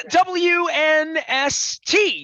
WNST,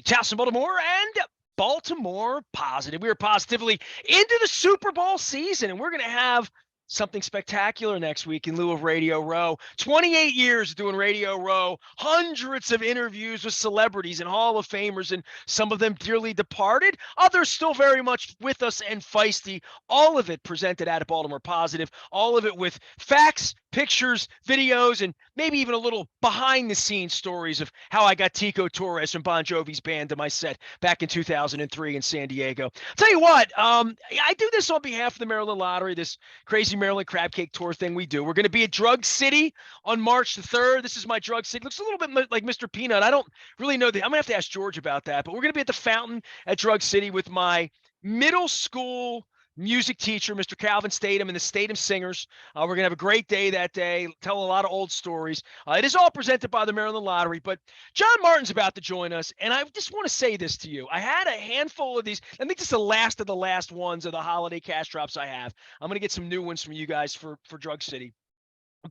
Towson, Baltimore, and Baltimore Positive. We are positively into the Super Bowl season, and we're going to have something spectacular next week in lieu of Radio Row. 28 years doing Radio Row, hundreds of interviews with celebrities and Hall of Famers, and some of them dearly departed, others still very much with us and feisty. All of it presented at Baltimore Positive, all of it with facts, pictures, videos, and maybe even a little behind-the-scenes stories of how I got Tico Torres from Bon Jovi's band to my set back in 2003 in San Diego. I'll tell you what, I do this on behalf of the Maryland Lottery, this crazy Maryland Crab Cake Tour thing we do. We're going to be at Drug City on March the 3rd. This is my Drug City. Looks a little bit like Mr. Peanut. I don't really know. I'm going to have to ask George about that, but we're going to be at the fountain at Drug City with my middle school music teacher, Mr. Calvin Statham, and the Statham Singers. We're going to have a great day that day, tell a lot of old stories. It is all presented by the Maryland Lottery, but John Martin's about to join us, and I just want to say this to you. I had a handful of these. I think this is the last of the last ones of the holiday cash drops I have. I'm going to get some new ones from you guys for Drug City.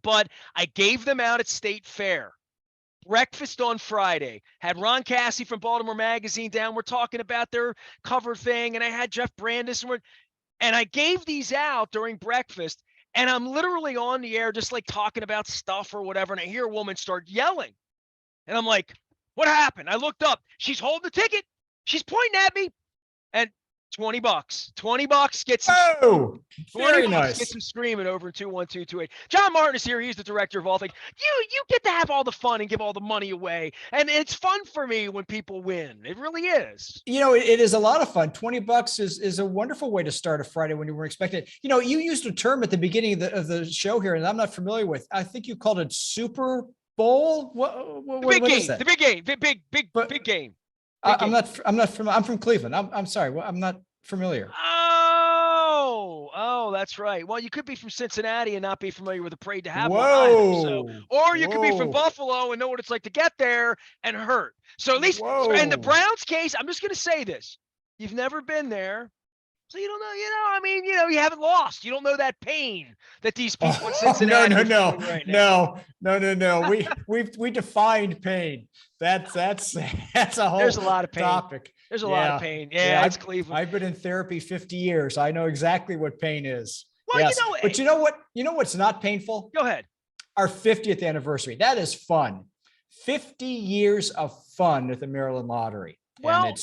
But I gave them out at State Fair. Breakfast on Friday. Had Ron Cassie from Baltimore Magazine down. We're talking about their cover thing, and I had Jeff Brandis, and I gave these out during breakfast, and I'm literally on the air just like talking about stuff or whatever, and I hear a woman start yelling. And I'm like, what happened? I looked up. She's holding the ticket. She's pointing at me. And $20. $20 gets some, very nice. Get some screaming over in 21228. John Martin is here. He's the director of all things. You get to have all the fun and give all the money away. And it's fun for me when people win. It really is. You know, it is a lot of fun. $20 is a wonderful way to start a Friday when you weren't expecting it. You know, you used a term at the beginning of the show here, and I'm not familiar with. I think you called it Super Bowl. What is that? The big game. Big game. I'm from Cleveland. I'm sorry. I'm not familiar. Oh, that's right. Well, you could be from Cincinnati and not be familiar with the parade to have one either. So, or you could be from Buffalo and know what it's like to get there and hurt. So at least in the Browns case, I'm just going to say this. You've never been there. So you don't know, you haven't lost. You don't know that pain that these people in Cincinnati No. Right now. No. We defined pain. That's a whole There's a lot of pain. Topic. There's a lot of pain. Yeah, it's Cleveland. I've been in therapy 50 years. I know exactly what pain is. Well, yes. But you know what? You know what's not painful? Go ahead. Our 50th anniversary. That is fun. 50 years of fun at the Maryland Lottery. Well,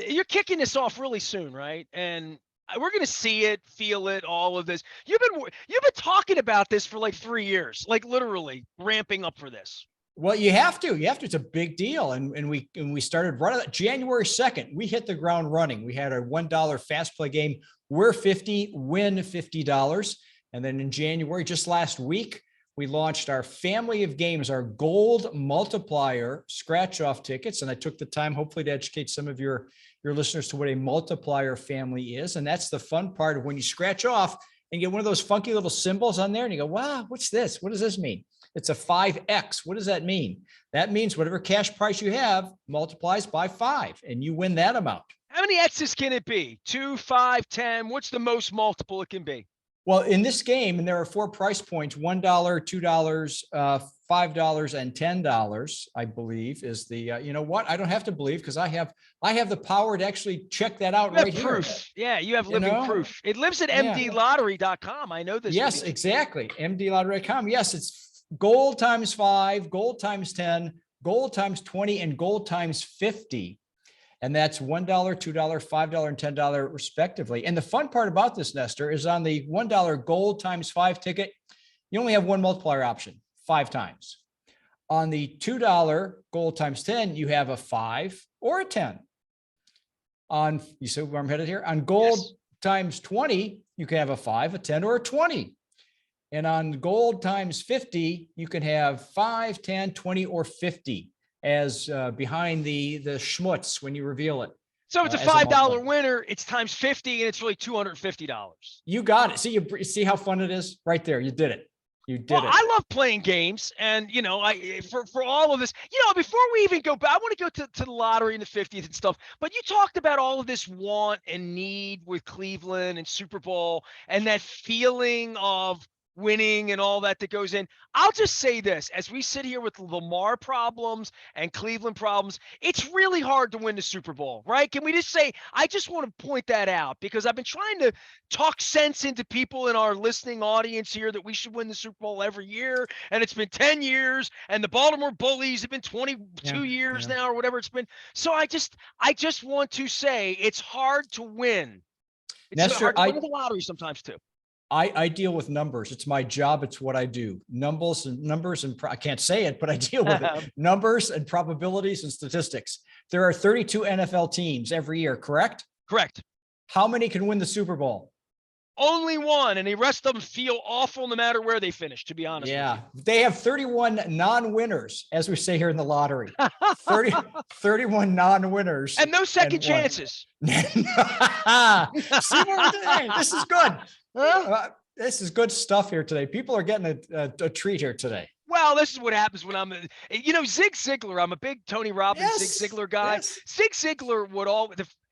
you're kicking this off really soon, right? And we're going to see it, feel it, all of this. You've been talking about this for like 3 years, like literally ramping up for this. Well, you have to. It's a big deal. And we started right on January 2nd. We hit the ground running. We had our $1 fast play game. We're 50, win $50. And then in January, just last week, we launched our family of games, our gold multiplier scratch off tickets. And I took the time, hopefully, to educate some of your listeners to what a multiplier family is. And that's the fun part of when you scratch off and get one of those funky little symbols on there and you go, wow, what's this? What does this mean? It's a 5X. What does that mean? That means whatever cash price you have multiplies by 5 and you win that amount. How many X's can it be? 2, 5, 10? What's the most multiple it can be? Well, in this game, and there are 4 price points, $1, $2, $5, and $10, I believe is the, you know what? I don't have to believe because I have the power to actually check that out right here. Yeah, you have living proof. It lives at mdlottery.com. I know this. Yes, exactly. mdlottery.com. Yes, it's gold times 5, gold times 10, gold times 20, and gold times 50. And that's $1, $2, $5, and $10 respectively. And the fun part about this, Nestor, is on the $1 gold times 5 ticket, you only have one multiplier option, 5 times. On the $2 gold times 10, you have a 5 or a 10. On, you see where I'm headed here? On gold times 20, you can have a 5, a 10, or a 20. And on gold times 50, you can have 5, 10, 20, or 50. As behind the schmutz when you reveal it. So it's a $5 winner. It's times 50, and it's really $250. You got it. See how fun it is right there. You did it. I love playing games, and for all of this, before we even go back, I want to go to the lottery and the 50th and stuff. But you talked about all of this want and need with Cleveland and Super Bowl, and that feeling of winning and all that goes in. I'll just say this, as we sit here with Lamar problems and Cleveland problems, it's really hard to win the Super Bowl, right? Can we just say, I just want to point that out because I've been trying to talk sense into people in our listening audience here that we should win the Super Bowl every year. And it's been 10 years and the Baltimore Bullies have been 22 years now or whatever it's been. So I just want to say it's hard to win. It's Nestor, hard to win the lottery sometimes too. I deal with numbers. It's my job. It's what I do. Numbers and I can't say it, but I deal with it. Numbers and probabilities and statistics. There are 32 NFL teams every year, correct? Correct. How many can win the Super Bowl? Only one, and the rest of them feel awful no matter where they finish, to be honest with you. They have 31 non-winners, as we say here in the lottery. 31 non-winners. And no second chances. See what we're doing? This is good. This is good stuff here today. People are getting a treat here today. Well, this is what happens when I'm, Zig Ziglar. I'm a big Tony Robbins, Zig Ziglar guy. Yes. Zig Ziglar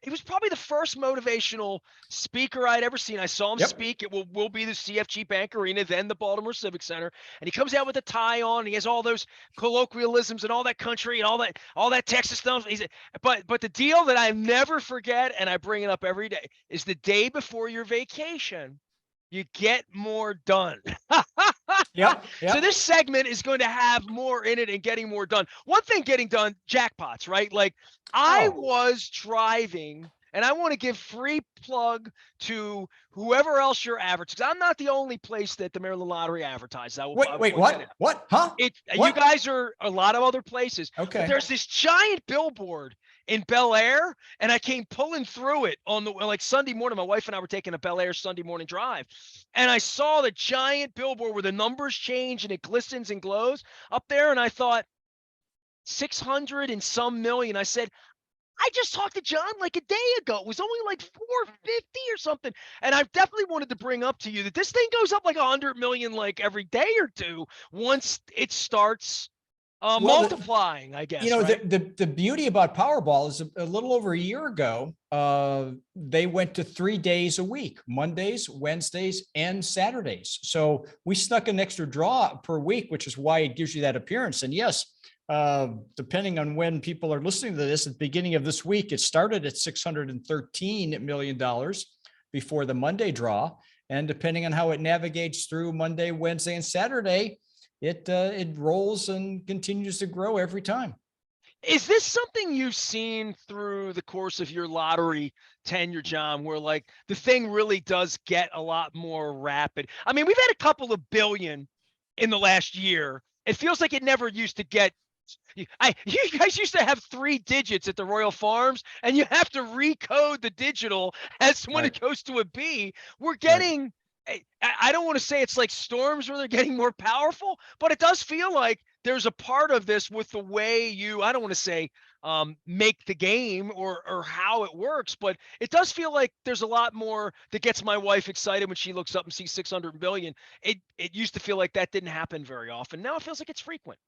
he was probably the first motivational speaker I'd ever seen. I saw him speak. It will be the CFG Bank Arena, then the Baltimore Civic Center. And he comes out with a tie on. And he has all those colloquialisms and all that country and all that Texas stuff. But the deal that I never forget, and I bring it up every day, is the day before your vacation, you get more done. So this segment is going to have more in it and getting more done. One thing getting done, jackpots, right? Like I was driving, and I want to give free plug to whoever else you're advertising. I'm not the only place that the Maryland Lottery advertises. Wait, what? What? Huh? You guys are a lot of other places. Okay. But there's this giant billboard in Bel Air, and I came pulling through it on the Sunday morning. My wife and I were taking a Bel Air Sunday morning drive, and I saw the giant billboard where the numbers change and it glistens and glows up there, and I thought 600 and some million. I said, I just talked to John like a day ago. It was only like 450 or something. And I definitely wanted to bring up to you that this thing goes up like 100 million like every day or two once it starts multiplying, I guess. Right? The beauty about Powerball is a little over a year ago, they went to 3 days a week, Mondays, Wednesdays, and Saturdays. So we snuck an extra draw per week, which is why it gives you that appearance. And yes, depending on when people are listening to this, at the beginning of this week, it started at $613 million before the Monday draw. And depending on how it navigates through Monday, Wednesday, and Saturday, it rolls and continues to grow every time. Is this something you've seen through the course of your lottery tenure, John, where like the thing really does get a lot more rapid? I mean, we've had a couple of billion in the last year. It feels like it never used to get. You guys used to have 3 digits at the Royal Farms, and you have to recode the digital as when it goes to a B. We're getting. I don't want to say it's like storms where they're getting more powerful, but it does feel like there's a part of this with the way you, I don't want to say make the game or how it works, but it does feel like there's a lot more that gets my wife excited when she looks up and sees 600 billion. It used to feel like that didn't happen very often. Now it feels like it's frequent.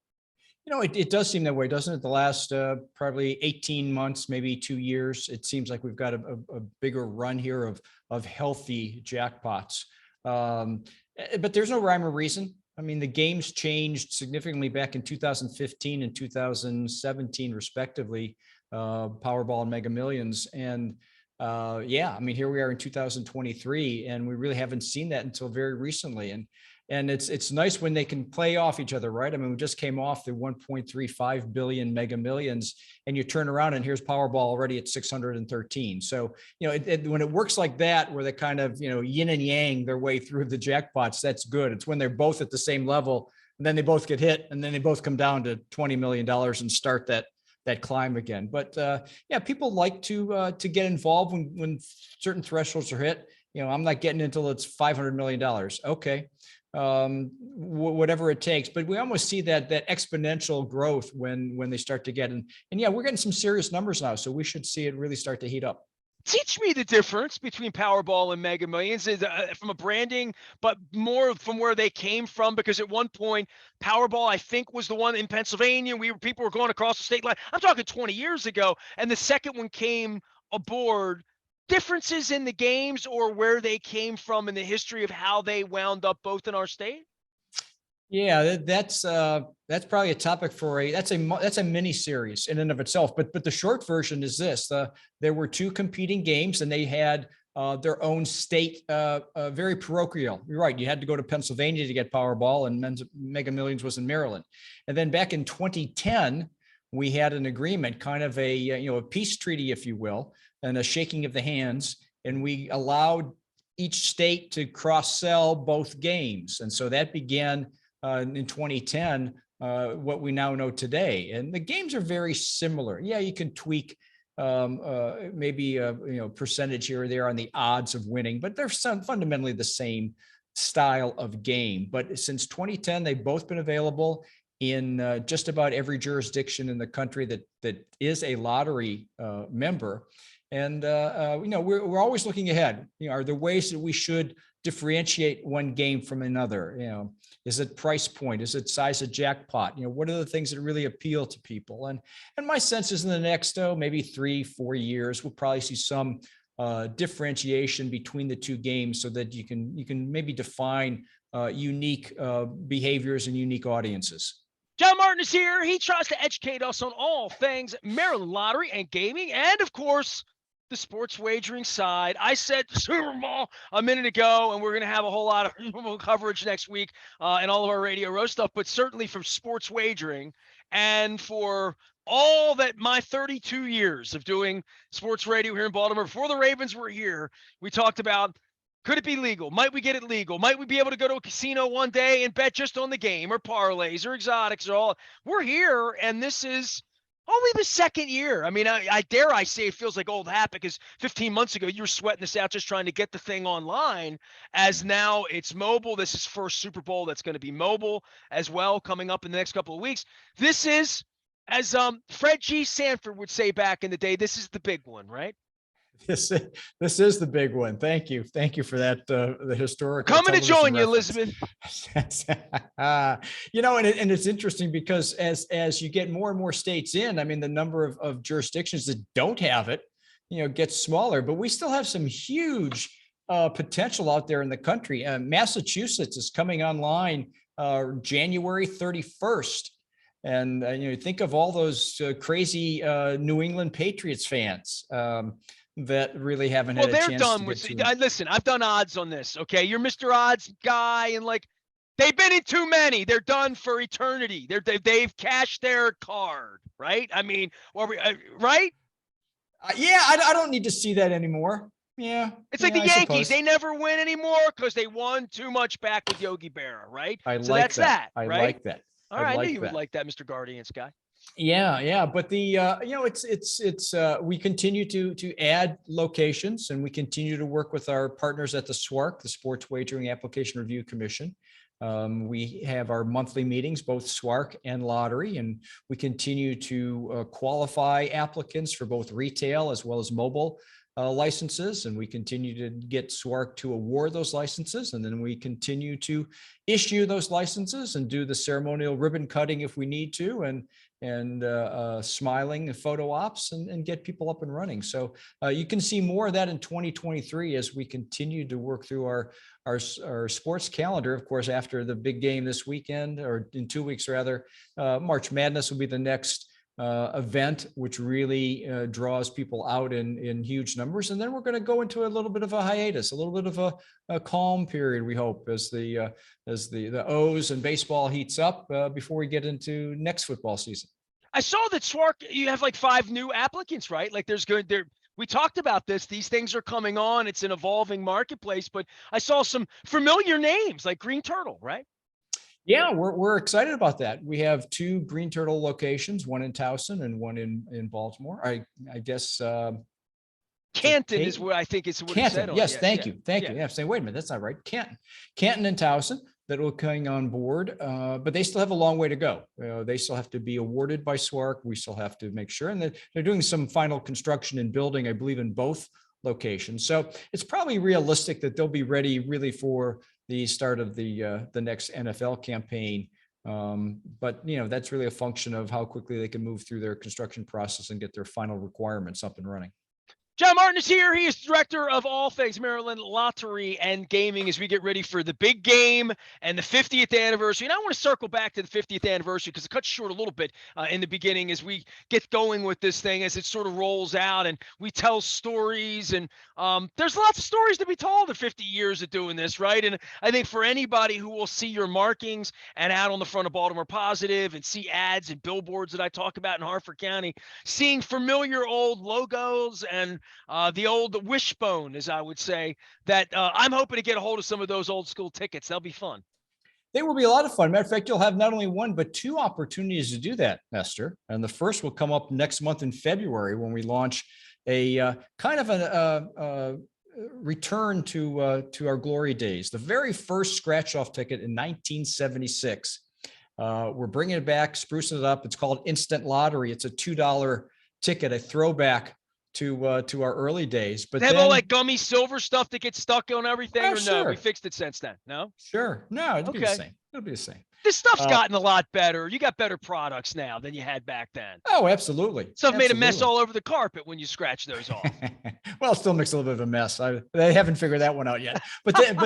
It does seem that way, doesn't it? The last probably 18 months, maybe 2 years, it seems like we've got a bigger run here of healthy jackpots. But there's no rhyme or reason. I mean, the games changed significantly back in 2015 and 2017, respectively, Powerball and Mega Millions. And I mean, here we are in 2023, and we really haven't seen that until very recently. And it's nice when they can play off each other, right? I mean, we just came off the 1.35 billion Mega Millions, and you turn around and here's Powerball already at 613. So, when it works like that, where they kind of, yin and yang their way through the jackpots, that's good. It's when they're both at the same level, and then they both get hit, and then they both come down to $20 million and start that climb again. But people like to get involved when certain thresholds are hit. I'm not getting until it's $500 million. Okay. Whatever it takes, but we almost see that exponential growth when they start to get in. And we're getting some serious numbers now, so we should see it really start to heat up. Teach me the difference between Powerball and Mega Millions from a branding, but more from where they came from, because at one point Powerball, I think, was the one in Pennsylvania. People were going across the state line. I'm talking 20 years ago. And the second one came aboard differences in the games or where they came from in the history of how they wound up both in our state? Yeah, that's probably a topic for that's a mini series in and of itself. But the short version is this: there were two competing games, and they had their own state, very parochial. You're right. You had to go to Pennsylvania to get Powerball, and Mega Millions was in Maryland. And then back in 2010, we had an agreement, kind of a peace treaty, if you will, and a shaking of the hands, and we allowed each state to cross-sell both games, and so that began in 2010, what we now know today. And the games are very similar. Yeah, you can tweak maybe a percentage here or there on the odds of winning, but they're fundamentally the same style of game. But since 2010, they've both been available in just about every jurisdiction in the country that is a lottery member. And we're always looking ahead. Are there ways that we should differentiate one game from another? Is it price point? Is it size of jackpot? What are the things that really appeal to people? And my sense is in the next maybe 3-4 years, we'll probably see some differentiation between the two games, so that you can maybe define unique behaviors and unique audiences. John Martin is here. He tries to educate us on all things Maryland lottery and gaming, and of course, the sports wagering side. I said Super Bowl a minute ago, and we're going to have a whole lot of Super Bowl coverage next week and all of our Radio Row stuff, but certainly from sports wagering and for all that my 32 years of doing sports radio here in Baltimore, before the Ravens were here, we talked about, could it be legal? Might we get it legal? Might we be able to go to a casino one day and bet just on the game, or parlays or exotics or all? We're here, and this is only the second year. I mean, I dare I say it feels like old hat, because 15 months ago you were sweating this out just trying to get the thing online. As now it's mobile. This is first Super Bowl that's going to be mobile as well, coming up in the next couple of weeks. This is, as Fred G. Sanford would say back in the day, this is the big one, right? This is the big one. Thank you for that. The historical coming to join you, reference. Elizabeth. And it's interesting because as you get more and more states in, I mean, the number of jurisdictions that don't have it, gets smaller. But we still have some huge potential out there in the country. Massachusetts is coming online January 31st. And think of all those crazy New England Patriots fans. That really haven't had a chance to get to. Well, they're done with. Listen, I've done odds on this. Okay, you're Mr. Odds guy, and they've been in too many. They're done for eternity. They've cashed their card, right? I mean, right? Yeah, I don't need to see that anymore. Yeah, it's like the Yankees. They never win anymore because they won too much back with Yogi Berra, right? I like that. I like that. All right, I knew you would like that, Mr. Guardians guy. Yeah. But it's we continue to add locations, and we continue to work with our partners at the SWARC, the Sports Wagering Application Review Commission. We have our monthly meetings, both SWARC and lottery, and we continue to qualify applicants for both retail as well as mobile licenses, and we continue to get SWARC to award those licenses, and then we continue to issue those licenses and do the ceremonial ribbon cutting if we need to, and smiling and photo ops, and get people up and running. So you can see more of that in 2023 as we continue to work through our sports calendar. Of course, after the big game this weekend, or in 2 weeks rather, March Madness will be the next event, which really draws people out in huge numbers. And then we're going to go into a little bit of a hiatus, a little bit of a calm period, we hope, as the O's and baseball heats up before we get into next football season. I saw that SWARC, you have 5 new applicants, right? We talked about this. These things are coming on. It's an evolving marketplace, but I saw some familiar names like Green Turtle, right? Yeah, we're excited about that. We have 2 Green Turtle locations, one in Towson and one in Baltimore. I guess Canton is what I think it's what Canton. It said on. Yes, thank you. Yeah, I'm saying, wait a minute, that's not right. Canton and Towson that will coming on board, but they still have a long way to go. They still have to be awarded by SWARC. We still have to make sure, and they're doing some final construction and building, I believe, in both locations. So it's probably realistic that they'll be ready really for the start of the next NFL campaign. But that's really a function of how quickly they can move through their construction process and get their final requirements up and running. John Martin is here. He is director of all things Maryland Lottery and Gaming as we get ready for the big game and the 50th anniversary. And I want to circle back to the 50th anniversary because it cuts short a little bit in the beginning as we get going with this thing, as it sort of rolls out and we tell stories. And there's lots of stories to be told in 50 years of doing this, right? And I think for anybody who will see your markings and out on the front of Baltimore Positive and see ads and billboards that I talk about in Harford County, seeing familiar old logos and the old wishbone, as I would say, that I'm hoping to get a hold of some of those old school tickets. They'll be fun. They will be a lot of fun. Matter of fact, you'll have not only one, but two opportunities to do that, Nestor. And the first will come up next month in February when we launch a kind of a return to our glory days. The very first scratch-off ticket in 1976. We're bringing it back, sprucing it up. It's called Instant Lottery. It's a $2 ticket, a throwback to our early days. But they have all that gummy silver stuff that gets stuck on everything, or sure. no? We fixed it since then. No? Sure. No, it'll be the same. It'll be the same. This stuff's gotten a lot better. You got better products now than you had back then. Oh, absolutely. Stuff made a mess all over the carpet when you scratch those off. Well, it still makes a little bit of a mess. They haven't figured that one out yet. But then,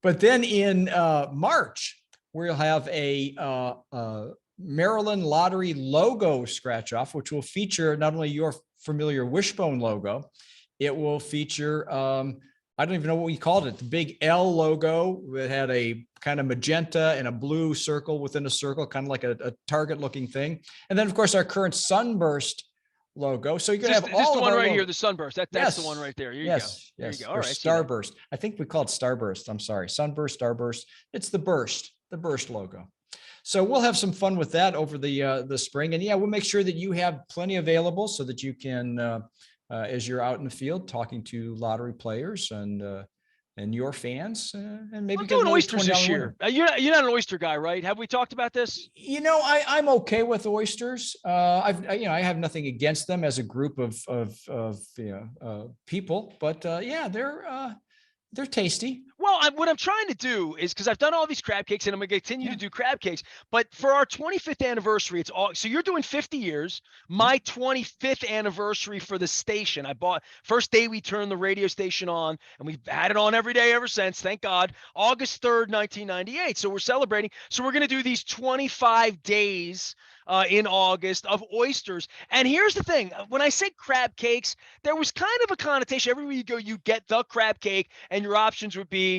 but then in March, we'll have a Maryland Lottery logo scratch off, which will feature not only your familiar wishbone logo, it will feature, I don't even know what we called it, the big L logo that had a kind of magenta and a blue circle within a circle, kind of like a target looking thing. And then of course our current Sunburst logo. So you're going to have all the one right here, the Sunburst. That's the one right there. Here you go. Yes. There you go. All right. Starburst. I think we call it Starburst. I'm sorry. Sunburst, Starburst. It's the Burst logo. So we'll have some fun with that over the spring. And yeah, we'll make sure that you have plenty available so that you can, as you're out in the field talking to lottery players and your fans, and maybe I'm doing oysters this year. You're not an oyster guy, right? Have we talked about this? You know, I'm okay with oysters. I have nothing against them as a group of people, but yeah, they're tasty. Well, what I'm trying to do is, because I've done all these crab cakes and I'm going to continue to do crab cakes, but for our 25th anniversary, it's all, so you're doing 50 years, my 25th anniversary for the station. I bought, first day we turned the radio station on, and we've had it on every day ever since, thank God, August 3rd, 1998. So we're celebrating. So we're going to do these 25 days in August of oysters. And here's the thing, when I say crab cakes, there was kind of a connotation. Everywhere you go, you get the crab cake, and your options would be,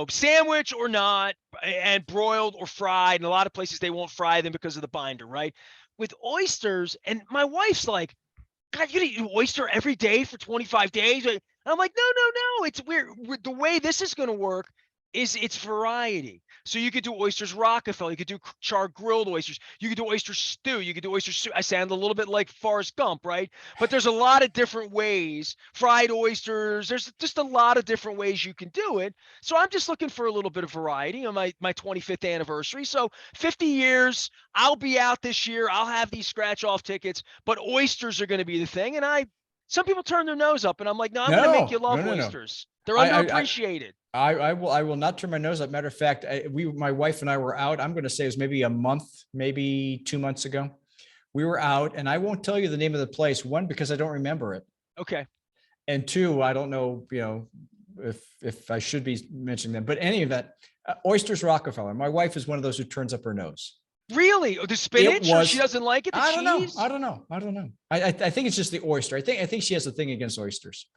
sandwich or not, and broiled or fried. And a lot of places they won't fry them because of the binder, right? With oysters, and my wife's like, God, you eat oyster every day for 25 days? And I'm like, no. It's weird. The way this is going to work is it's variety. So you could do oysters Rockefeller, you could do char grilled oysters, you could do oyster stew, you could do oyster soup. I sound a little bit like Forrest Gump, right? But there's a lot of different ways. Fried oysters, there's just a lot of different ways you can do it. So I'm just looking for a little bit of variety on my 25th anniversary. So 50 years, I'll be out this year. I'll have these scratch off tickets, but oysters are going to be the thing. And some people turn their nose up, and I'm like, no, I'm going to make you love oysters. They're underappreciated. I will not turn my nose up. Matter of fact, my wife and I were out. I'm going to say it was maybe a month, maybe 2 months ago. We were out, and I won't tell you the name of the place. One, because I don't remember it. Okay. And two, I don't know, if I should be mentioning them. But any of that, oysters Rockefeller. My wife is one of those who turns up her nose. Really? The spinach? Or she doesn't like it? I don't know. I think it's just the oyster. I think she has a thing against oysters.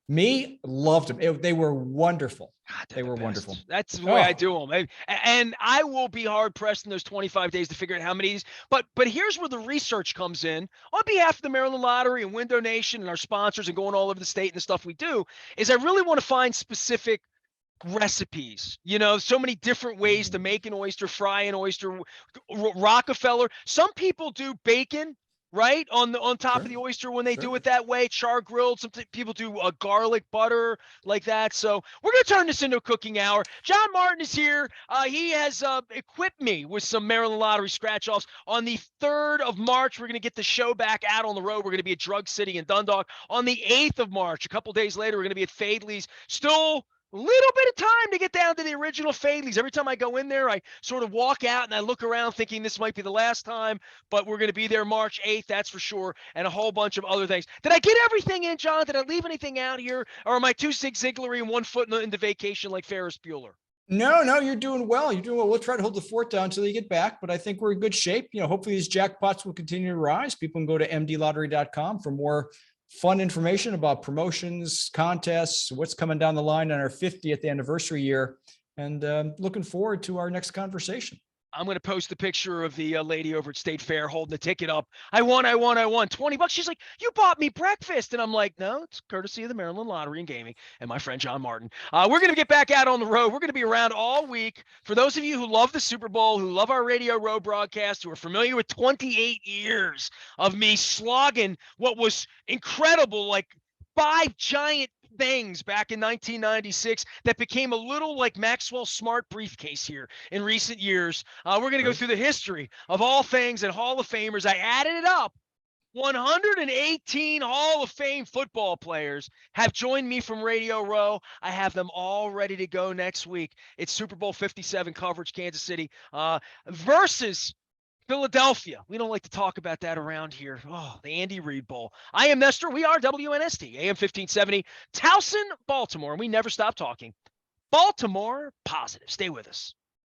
Me, loved them. They were wonderful. God, they were wonderful. That's the way I do them. And I will be hard pressed in those 25 days to figure out how many. But here's where the research comes in. On behalf of the Maryland Lottery and Window Nation and our sponsors and going all over the state and the stuff we do, is I really want to find specific recipes. So many different ways to make an oyster, fry an oyster, Rockefeller. Some people do bacon, right, on top of the oyster when they do it that way, char grilled. Some people do garlic butter like that. So we're going to turn this into a cooking hour. John Martin is here. He has equipped me with some Maryland Lottery scratch-offs. On the 3rd of March, we're going to get the show back out on the road. We're going to be at Drug City in Dundalk. On the 8th of March, a couple days later, we're going to be at Fadley's. Still little bit of time to get down to the original Fadleys. Every time I go in there, I sort of walk out and I look around thinking this might be the last time, but we're going to be there March 8th, that's for sure, and a whole bunch of other things. Did I get everything in, John? Did I leave anything out here? Or am I too Zig Ziglar and 1 foot into vacation like Ferris Bueller? No, you're doing well. You're doing well. We'll try to hold the fort down until you get back, but I think we're in good shape. Hopefully these jackpots will continue to rise. People can go to mdlottery.com for more fun information about promotions, contests, what's coming down the line on our 50th anniversary year. And looking forward to our next conversation. I'm going to post the picture of the lady over at State Fair holding the ticket up. I won $20. She's like, you bought me breakfast. And I'm like, no, it's courtesy of the Maryland Lottery and Gaming and my friend John Martin. We're going to get back out on the road. We're going to be around all week. For those of you who love the Super Bowl, who love our Radio Row broadcast, who are familiar with 28 years of me slogging what was incredible, like 5 giant things back in 1996 that became a little like Maxwell Smart briefcase here in recent years. We're going to go through the history of all things and Hall of Famers. I added it up. 118 Hall of Fame football players have joined me from Radio Row. I have them all ready to go next week. It's Super Bowl 57 coverage, Kansas City versus Philadelphia. We don't like to talk about that around here. Oh, the Andy Reid Bowl. I am Nestor. We are WNST, AM 1570, Towson, Baltimore. And we never stop talking. Baltimore positive. Stay with us.